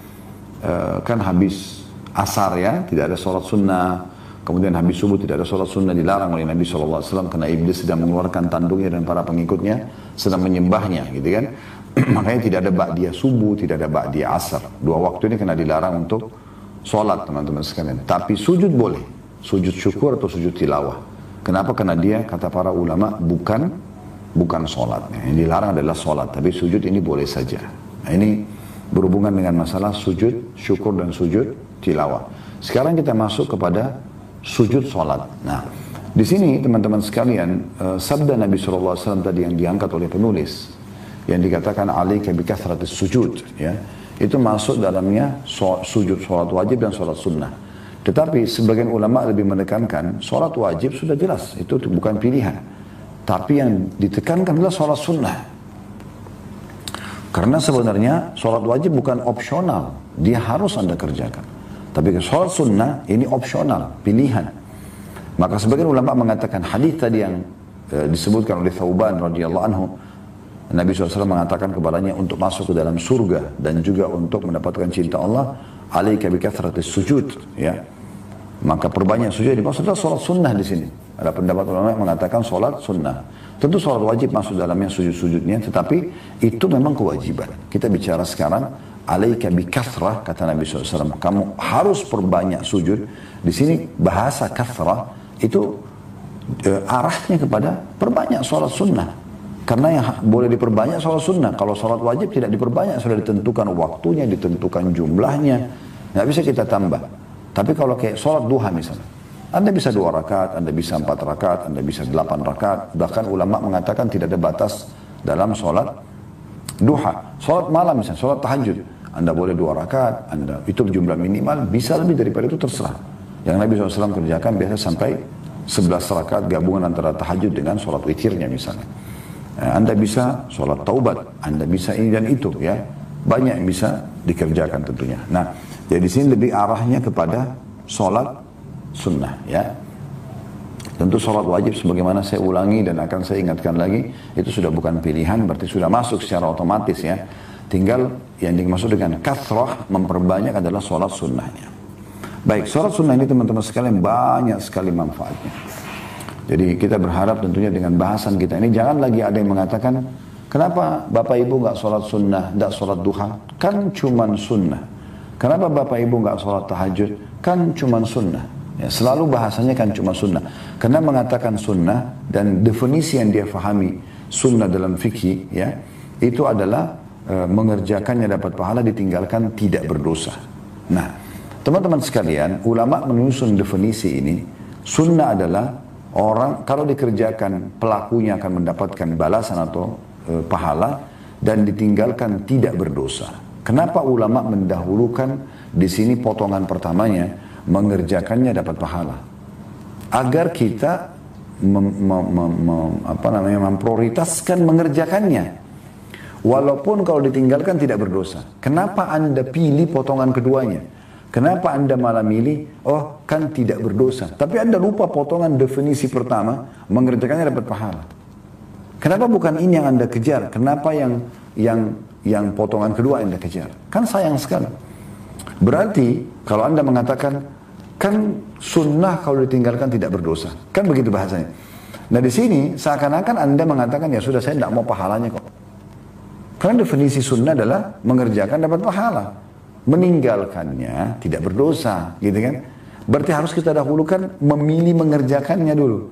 kan habis asar ya, tidak ada sholat sunnah. Kemudian habis subuh tidak ada sholat sunnah, dilarang oleh Nabi SAW karena iblis sedang mengeluarkan tanduknya dan para pengikutnya sedang menyembahnya gitu kan. Makanya tidak ada ba'diyah subuh, tidak ada ba'diyah asar. Dua waktu ini kena dilarang untuk sholat teman-teman sekalian. Tapi sujud boleh, sujud syukur atau sujud tilawah. Kenapa? Karena dia kata para ulama bukan sholat. Yang dilarang adalah sholat, tapi sujud ini boleh saja. Nah, ini berhubungan dengan masalah sujud syukur dan sujud tilawah. Sekarang kita masuk kepada sujud sholat. Nah, di sini teman-teman sekalian, sabda Nabi SAW tadi yang diangkat oleh penulis, yang dikatakan alaika bikathratis sujud, ya, itu masuk dalamnya sujud sholat wajib dan sholat sunnah. Tetapi sebagian ulama lebih menekankan sholat wajib sudah jelas, itu bukan pilihan. Tapi yang ditekankan adalah sholat sunnah. Karena sebenarnya sholat wajib bukan opsional, dia harus Anda kerjakan. Tapi sholat sunnah ini opsional, pilihan. Maka sebagian ulama mengatakan hadis tadi yang disebutkan oleh Thauban radhiyallahu anhu, Nabi SAW mengatakan kepadanya untuk masuk ke dalam surga dan juga untuk mendapatkan cinta Allah, alaika bikathratis sujud, ya. Maka perbanyak sujud, dimaksudnya sholat sunnah di sini. Ada pendapat ulama yang mengatakan sholat sunnah. Tentu sholat wajib masuk dalamnya sujud-sujudnya, tetapi itu memang kewajiban. Kita bicara sekarang alaika bikathrah, kata Nabi SAW, kamu harus perbanyak sujud. Di sini bahasa kathrah itu arahnya kepada perbanyak sholat sunnah. Karena yang boleh diperbanyak sholat sunnah. Kalau sholat wajib tidak diperbanyak, sudah ditentukan waktunya, ditentukan jumlahnya, nggak bisa kita tambah. Tapi kalau kayak sholat duha misalnya, Anda bisa 2 rakaat, Anda bisa 4 rakaat, Anda bisa 8 rakaat. Bahkan ulama mengatakan tidak ada batas dalam sholat duha. Sholat malam misalnya, sholat tahajud, Anda boleh 2 rakaat, Anda itu jumlah minimal, bisa lebih daripada itu terserah. Yang Nabi SAW kerjakan biasa sampai 11 rakaat gabungan antara tahajud dengan sholat witirnya misalnya. Anda bisa sholat taubat, Anda bisa ini dan itu ya. Banyak yang bisa dikerjakan tentunya. Nah, jadi di sini lebih arahnya kepada sholat sunnah ya. Tentu sholat wajib sebagaimana saya ulangi dan akan saya ingatkan lagi, itu sudah bukan pilihan, berarti sudah masuk secara otomatis ya. Tinggal yang dimaksud dengan kathrah, memperbanyak adalah sholat sunnahnya. Baik, sholat sunnah ini teman-teman sekalian banyak sekali manfaatnya. Jadi kita berharap tentunya dengan bahasan kita ini, jangan lagi ada yang mengatakan, kenapa Bapak Ibu nggak sholat sunnah, nggak sholat duha? Kan cuman sunnah. Kenapa Bapak Ibu nggak sholat tahajud? Kan cuman sunnah. Ya, selalu bahasanya kan cuma sunnah. Karena mengatakan sunnah dan definisi yang dia fahami sunnah dalam fikih, ya, itu adalah mengerjakannya dapat pahala, ditinggalkan tidak berdosa. Nah, teman-teman sekalian, ulama menyusun definisi ini, sunnah adalah orang kalau dikerjakan pelakunya akan mendapatkan balasan atau pahala dan ditinggalkan tidak berdosa. Kenapa ulama mendahulukan di sini potongan pertamanya mengerjakannya dapat pahala? Agar kita memprioritaskan mengerjakannya. Walaupun kalau ditinggalkan tidak berdosa. Kenapa Anda pilih potongan keduanya? Kenapa Anda malah milih, oh kan tidak berdosa. Tapi Anda lupa potongan definisi pertama, mengerjakannya dapat pahala. Kenapa bukan ini yang Anda kejar? Kenapa yang potongan kedua Anda kejar? Kan sayang sekali. Berarti kalau Anda mengatakan, kan sunnah kalau ditinggalkan tidak berdosa. Kan begitu bahasanya. Nah di sini seakan-akan Anda mengatakan, ya sudah saya tidak mau pahalanya kok. Karena definisi sunnah adalah mengerjakan dapat pahala. Meninggalkannya tidak berdosa, gitu kan? Berarti harus kita dahulukan memilih mengerjakannya dulu.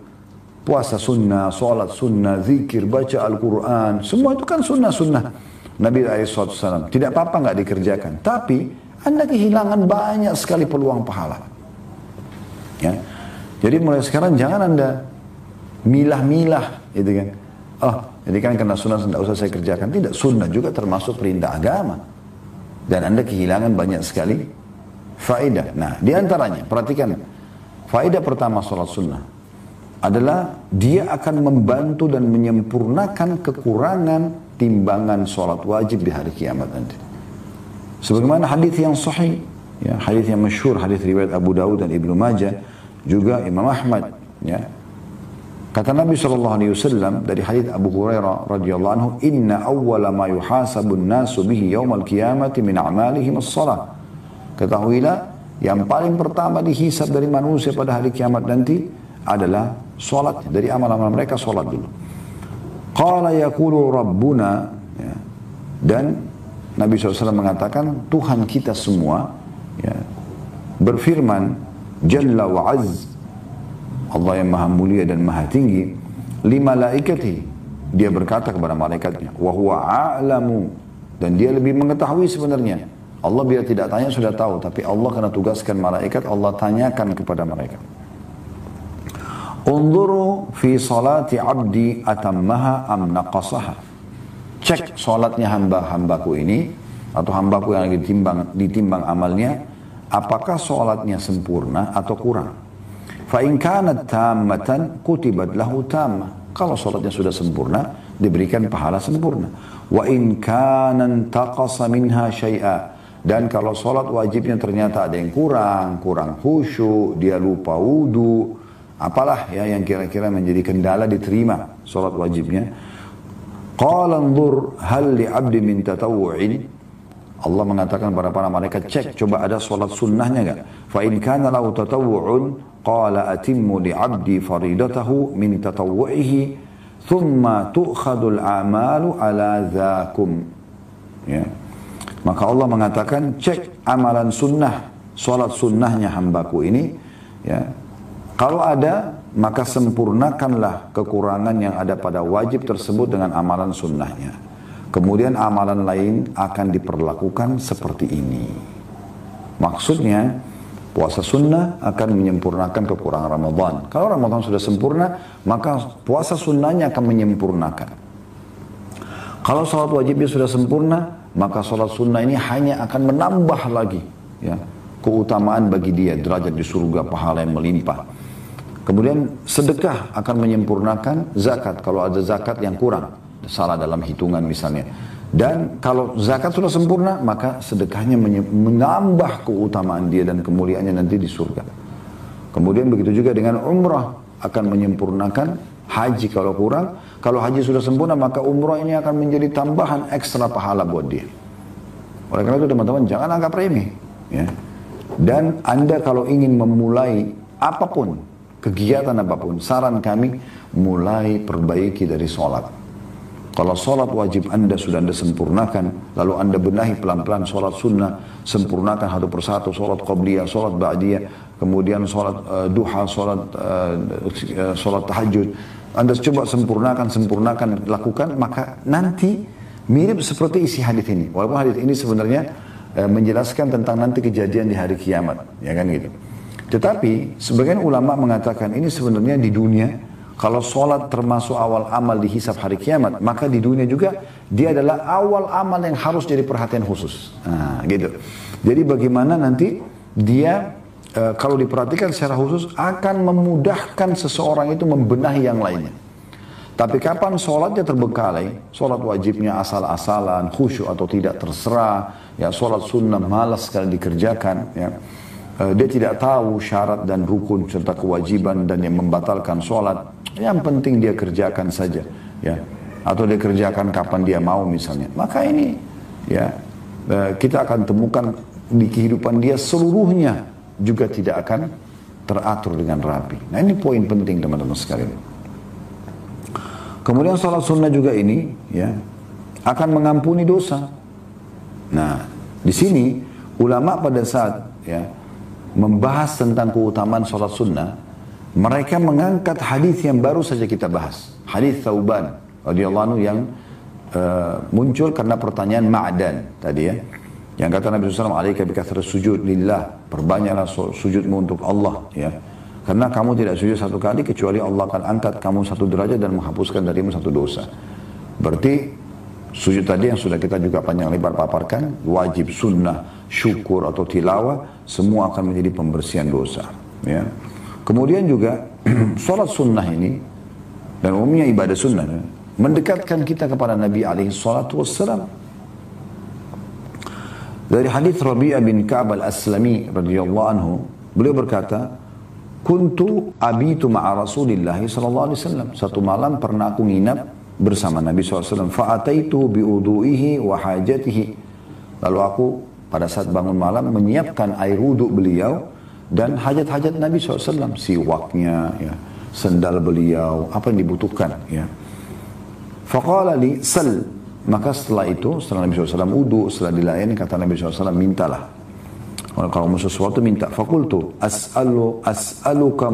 Puasa sunnah, sholat sunnah, zikir, baca Al-Quran, semua itu kan sunnah-sunnah Nabi SAW. Tidak apa-apa nggak dikerjakan, tapi Anda kehilangan banyak sekali peluang pahala. Ya. Jadi mulai sekarang jangan Anda milah-milah, gitu kan? Oh, jadi kan karena sunnah tidak usah saya kerjakan. Tidak, sunnah juga termasuk perintah agama. Dan Anda kehilangan banyak sekali faedah. Nah, diantaranya, perhatikan. Faedah pertama sholat sunnah adalah dia akan membantu dan menyempurnakan kekurangan timbangan sholat wajib di hari kiamat nanti. Sebagaimana hadis yang sahih, ya, hadis yang masyhur, hadis riwayat Abu Dawud dan Ibnu Majah, juga Imam Ahmad, ya. Kata Nabi SAW dari hadits Abu Hurairah radhiyallahu anhu, "Inna awwala ma yuhasabun nasu bihi yaumal qiyamati min a'malihim as-shalah." Ketahuilah, yang paling pertama dihisab dari manusia pada hari kiamat nanti adalah salat. Dari amal-amal mereka salat dulu. Qala yaqulu rabbuna, ya. Dan Nabi SAW mengatakan, Tuhan kita semua, ya, berfirman, Jalla wa azz, Allah yang maha mulia dan maha tinggi, li malaikati, dia berkata kepada malaikatnya, wa huwa a'lamu, dan dia lebih mengetahui sebenarnya. Allah bila tidak tanya sudah tahu, tapi Allah karena tugaskan malaikat, Allah tanyakan kepada mereka. Unzuru fi salati abdi atammaha am naqasaha. Cek salatnya hamba-hambaku ini, atau hambaku yang ditimbang amalnya, apakah salatnya sempurna atau kurang. Fa'in kanat tammatan kutibat lahu tammah. Kalau sholatnya sudah sempurna, diberikan pahala sempurna. Wa in kanan taqasa minha syai'a. Dan kalau sholat wajibnya ternyata ada yang kurang khusyuk, dia lupa wudu, apalah ya yang kira-kira menjadi kendala diterima sholat wajibnya. Qala anzur hal li 'abdi min tatawwu'in. Allah mengatakan kepada para malaikat, cek coba ada sholat sunnahnya enggak? Fa in kana lahu tatawwu'un qala atimmu li 'abdi faridatahu min tatawwu'ihi thumma tu'khadul a'malu ala dzakum. Ya. Maka Allah mengatakan, cek amalan sunnah, sholat sunnahnya hambaku ini, ya. Kalau ada, maka sempurnakanlah kekurangan yang ada pada wajib tersebut dengan amalan sunnahnya. Kemudian amalan lain akan diperlakukan seperti ini. Maksudnya, puasa sunnah akan menyempurnakan kekurangan Ramadan. Kalau Ramadan sudah sempurna, maka puasa sunnahnya akan menyempurnakan. Kalau sholat wajibnya sudah sempurna, maka sholat sunnah ini hanya akan menambah lagi, ya, keutamaan bagi dia, derajat di surga, pahala yang melimpah. Kemudian sedekah akan menyempurnakan zakat kalau ada zakat yang kurang, salah dalam hitungan misalnya. Dan kalau zakat sudah sempurna, maka sedekahnya menambah keutamaan dia dan kemuliaannya nanti di surga. Kemudian begitu juga dengan umrah, akan menyempurnakan haji kalau kurang. Kalau haji sudah sempurna, maka umrah ini akan menjadi tambahan ekstra pahala buat dia. Oleh karena itu teman-teman, jangan anggap remeh. Ya. Dan Anda kalau ingin memulai apapun, kegiatan apapun, saran kami, mulai perbaiki dari sholat. Kalau sholat wajib Anda sudah Anda sempurnakan, lalu Anda benahi pelan-pelan sholat sunnah, sempurnakan satu persatu, sholat qabliyah, sholat ba'diyah, kemudian sholat duha, sholat tahajud. Anda coba sempurnakan, lakukan, maka nanti mirip seperti isi hadis ini. Walaupun hadis ini sebenarnya menjelaskan tentang nanti kejadian di hari kiamat, ya kan gitu. Tetapi sebagian ulama mengatakan ini sebenarnya di dunia. Kalau sholat termasuk awal amal dihisab hari kiamat, maka di dunia juga dia adalah awal amal yang harus jadi perhatian khusus. Nah, gitu. Jadi bagaimana nanti dia kalau diperhatikan secara khusus akan memudahkan seseorang itu membenahi yang lainnya. Tapi kapan sholatnya terbengkalai, sholat wajibnya asal-asalan, khusyuk atau tidak terserah, ya sholat sunnah malas sekali dikerjakan, ya. Dia tidak tahu syarat dan rukun serta kewajiban dan yang membatalkan sholat. Yang penting dia kerjakan saja, ya. Atau dia kerjakan kapan dia mau misalnya. Maka ini, ya, kita akan temukan di kehidupan dia seluruhnya juga tidak akan teratur dengan rapi. Nah ini poin penting teman-teman sekalian. Kemudian sholat sunnah juga ini, ya, akan mengampuni dosa. Nah di sini ulama pada saat, ya, membahas tentang keutamaan sholat sunnah, mereka mengangkat hadis yang baru saja kita bahas. Hadis Thauban radhiyallahu anhu yang muncul karena pertanyaan Ma'dan tadi, ya. Yang kata Nabi SAW, alaika bikathrat sujud lillah, perbanyaklah sujudmu untuk Allah, ya. Karena kamu tidak sujud satu kali kecuali Allah akan angkat kamu satu derajat dan menghapuskan darimu satu dosa. Berarti sujud tadi yang sudah kita juga panjang lebar paparkan, wajib, sunnah, syukur atau tilawah, semua akan menjadi pembersihan dosa, ya. Kemudian juga sholat sunnah ini dan umumnya ibadah sunnah mendekatkan kita kepada Nabi alaihi salatu wassalam. Dari hadis Rabi'ah bin Ka'ab al-Aslami radhiyallahu anhu, beliau berkata, kuntu abitu ma'a Rasulillah sallallahu alaihi wasallam. Satu malam pernah aku nginap bersama Nabi SAW. Fa'ataitu bi'udu'ihi wa hajatihi. Lalu aku pada saat bangun malam menyiapkan air wudhu beliau dan hajat-hajat Nabi SAW, siwaknya, ya, sendal beliau, apa yang dibutuhkan, ya. Faqala li sal, maka setelah itu, setelah Nabi SAW wudhu, setelah dilayani, kata Nabi SAW, mintalah. Kalau mau sesuatu minta. Fakultu as'aluka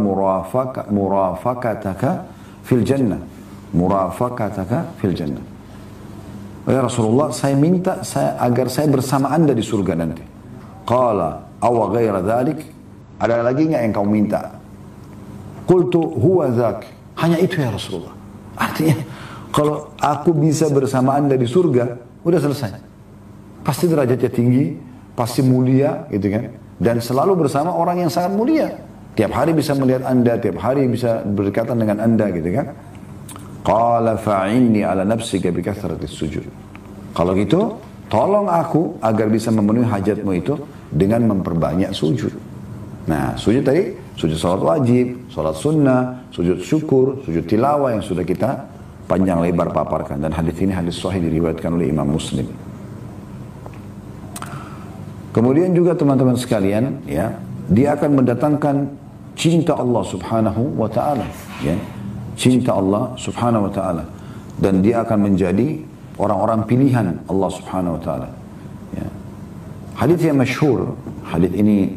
murafakataka fil jannah, murafakataka fil jannah. Ya Rasulullah, saya minta agar saya bersama Anda di surga nanti. Qala aw ghaira dhalik, ada lagi enggak yang kau minta? Qultu huwa dzak, hanya itu ya Rasulullah. Artinya kalau aku bisa bersama Anda di surga, udah selesai. Pasti derajatnya tinggi, pasti mulia, gitu kan? Dan selalu bersama orang yang sangat mulia. Tiap hari bisa melihat Anda, tiap hari bisa berdekatan dengan Anda, gitu kan? Qala fa'inni ala nafsika bikathratis sujud. Kalau gitu, tolong aku agar bisa memenuhi hajatmu itu dengan memperbanyak sujud. Nah, sujud tadi, sujud salat wajib, salat sunnah, sujud syukur, sujud tilawah yang sudah kita panjang lebar paparkan. Dan hadis ini hadis sahih diriwayatkan oleh Imam Muslim. Kemudian juga teman-teman sekalian, ya, dia akan mendatangkan cinta Allah Subhanahu wa taala, ya. Cinta Allah Subhanahu wa taala, dan dia akan menjadi orang-orang pilihan Allah Subhanahu wa taala, ya. Hadis yang masyhur, hadis ini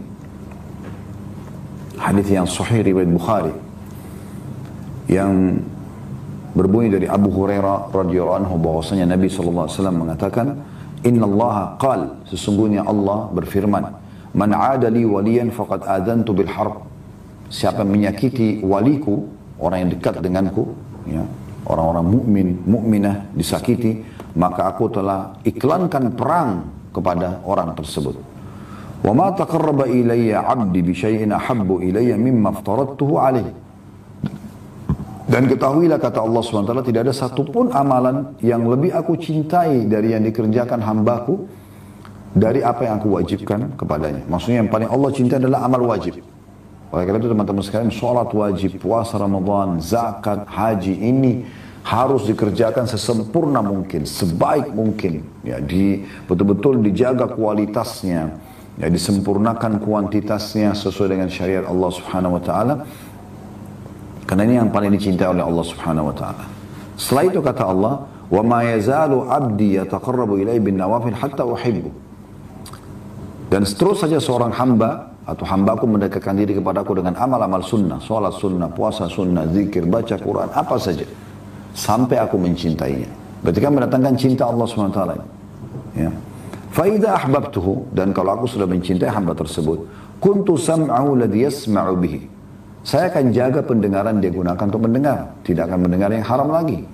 hadis yang sahih riwayat Bukhari yang berbunyi dari Abu Hurairah radhiyallahu anhu bahwasanya Nabi sallallahu alaihi wasallam mengatakan, innallaha qala, sesungguhnya Allah berfirman, man 'adali waliyan faqad adantu bil harb. Siapa menyakiti waliku, orang yang dekat denganku, ya, orang-orang mukmin, mukminah disakiti, maka aku telah iklankan perang kepada orang tersebut. Wa ma taqarraba ilayya 'abdi bi syai'in ahabbu ilayya mimma aftaradtuhu 'alaihi. Dan ketahuilah kata Allah SWT, tidak ada satupun amalan yang lebih aku cintai dari yang dikerjakan hambaku dari apa yang aku wajibkan kepadanya. Maksudnya yang paling Allah cintai adalah amal wajib. Oleh karena itu teman-teman sekalian, sholat wajib, puasa Ramadan, zakat, haji ini harus dikerjakan sesempurna mungkin, sebaik mungkin. Ya, betul-betul dijaga kualitasnya, ya, disempurnakan kuantitasnya sesuai dengan syariat Allah Subhanahu Wa Taala. Karena ini yang paling dicintai oleh Allah Subhanahu Wa Taala. Setelah itu kata Allah, wa ma yazalu abdi yataqarrabu ilayya bin nawafil hatta uhibbu. Dan terus saja seorang hamba atau hambaku mendekatkan diri kepadaku dengan amal-amal sunnah, sholat sunnah, puasa sunnah, zikir, baca Quran, apa saja, sampai aku mencintainya. Berarti kan mendatangkan cinta Allah SWT. Ya. Faida ahbabtuhu, dan kalau aku sudah mencintai hamba tersebut, kuntu sam'ahu ladhi yasma'u bihi. Saya akan jaga pendengaran dia gunakan untuk mendengar, tidak akan mendengar yang haram lagi.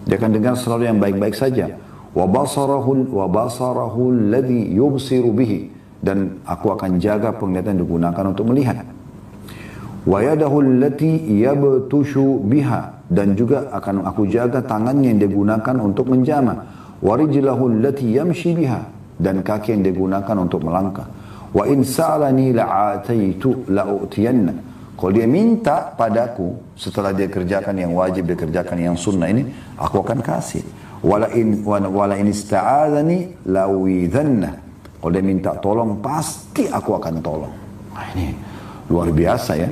Dia akan dengar selalu yang baik-baik saja. Wa basarahu alladhi yubsiru bihi, dan aku akan jaga penglihatan yang digunakan untuk melihat. Wa yadahu allati yabtushu biha, dan juga akan aku jaga tangannya yang digunakan untuk menjamah. Wa rijlahu allati yamshi biha, dan kaki yang digunakan untuk melangkah. Wa in sa'alani la'ataitu la'utiyanna. Kalau dia minta padaku setelah dia kerjakan yang wajib, dia kerjakan yang sunnah ini, aku akan kasih. Wala in ista'adzani lawidhanna. Kalau dia minta tolong, pasti aku akan tolong. Nah, ini luar biasa ya.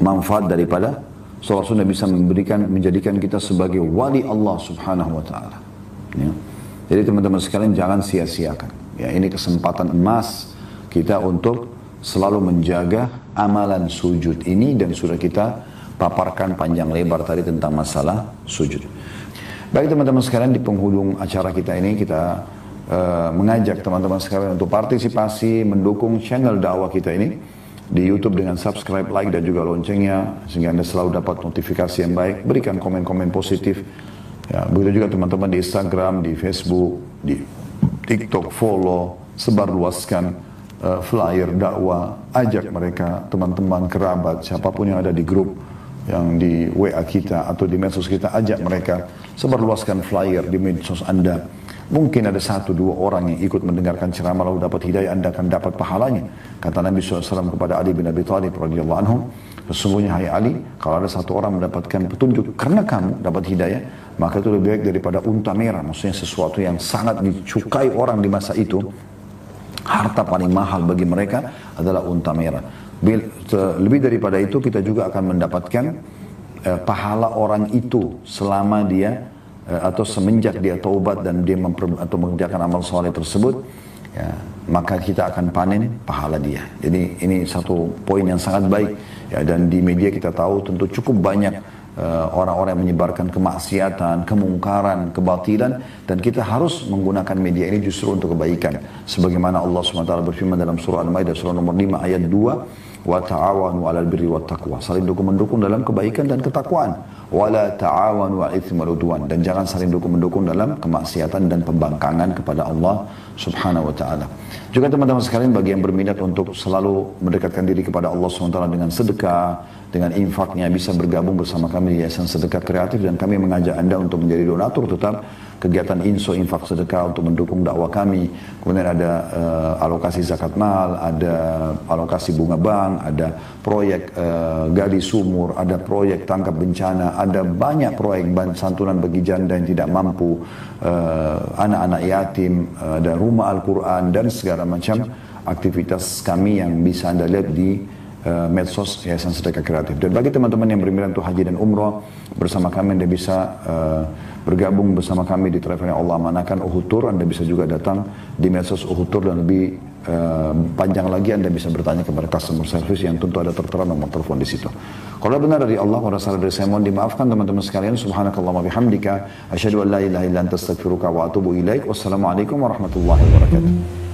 Manfaat daripada sholat sunnah bisa menjadikan kita sebagai wali Allah Subhanahu Wa Taala. Ya. Jadi teman-teman sekalian jangan sia-siakan. Ya, ini kesempatan emas kita untuk selalu menjaga amalan sujud ini, dan sudah kita paparkan panjang lebar tadi tentang masalah sujud. Baik teman-teman sekalian, di penghujung acara kita ini kita mengajak teman-teman sekalian untuk partisipasi mendukung channel dakwah kita ini di YouTube dengan subscribe, like, dan juga loncengnya, sehingga Anda selalu dapat notifikasi yang baik. Berikan komen-komen positif. Ya, begitu juga teman-teman di Instagram, di Facebook, di TikTok, follow, sebarluaskan flyer dakwah, ajak mereka, teman-teman, kerabat, siapapun yang ada di grup, yang di WA kita atau di medsos kita, ajak mereka, sebarluaskan flyer di medsos Anda. Mungkin ada 1-2 orang yang ikut mendengarkan ceramah lalu dapat hidayah, Anda akan dapat pahalanya. Kata Nabi SAW kepada Ali bin Abi Thalib radhiyallahu anhu, sesungguhnya hai Ali, kalau ada 1 orang mendapatkan petunjuk karena kamu dapat hidayah, maka itu lebih baik daripada unta merah. Maksudnya sesuatu yang sangat dicukai orang di masa itu. Harta paling mahal bagi mereka adalah unta merah. Lebih daripada itu, kita juga akan mendapatkan pahala orang itu selama dia atau semenjak dia taubat dan dia atau mengerjakan amal soleh tersebut, ya, maka kita akan panen pahala dia. Jadi ini satu poin yang sangat baik. Ya, dan di media kita tahu tentu cukup banyak orang-orang yang menyebarkan kemaksiatan, kemungkaran, kebatilan, dan kita harus menggunakan media ini justru untuk kebaikan. Sebagaimana Allah SWT berfirman dalam surah Al-Maidah surah nomor 5 ayat 2, wa ta'awanu 'alal birri wat taqwa. Saling dukung-mendukung dalam kebaikan dan ketakwaan. Wa la ta'awanu 'alal itsmi wal 'udwan, dan jangan saling dukung-mendukung dalam kemaksiatan dan pembangkangan kepada Allah Subhanahu wa taala. Juga teman-teman sekalian, bagi yang berminat untuk selalu mendekatkan diri kepada Allah SWT dengan sedekah, dengan infaknya, bisa bergabung bersama kami di Yayasan Sedekah Kreatif, dan kami mengajak Anda untuk menjadi donatur tetap kegiatan infak sedekah untuk mendukung dakwah kami. Kemudian ada alokasi zakat mal, ada alokasi bunga bank, ada proyek gali sumur, ada proyek tangkap bencana, ada banyak proyek santunan bagi janda yang tidak mampu, anak-anak yatim, ada rumah Al-Quran, dan segala macam aktivitas kami yang bisa Anda lihat di medsos Yayasan Sedekah Kreatif. Dan bagi teman-teman yang berminat untuk haji dan umrah bersama kami, Anda bisa bergabung bersama kami di travel yang Allah amanahkan, Uhud Tour. Anda bisa juga datang di medsos Uhud Tour, dan lebih panjang lagi Anda bisa bertanya kepada customer service yang tentu ada tertera nomor telepon di situ. Kalau benar dari Allah, kalau salah dari saya mohon dimaafkan teman-teman sekalian. Subhanakallahumma bihamdika asyhadu an la ilaha illa anta astaghfiruka wa atubu ilaik. Wassalamualaikum warahmatullahi wabarakatuh.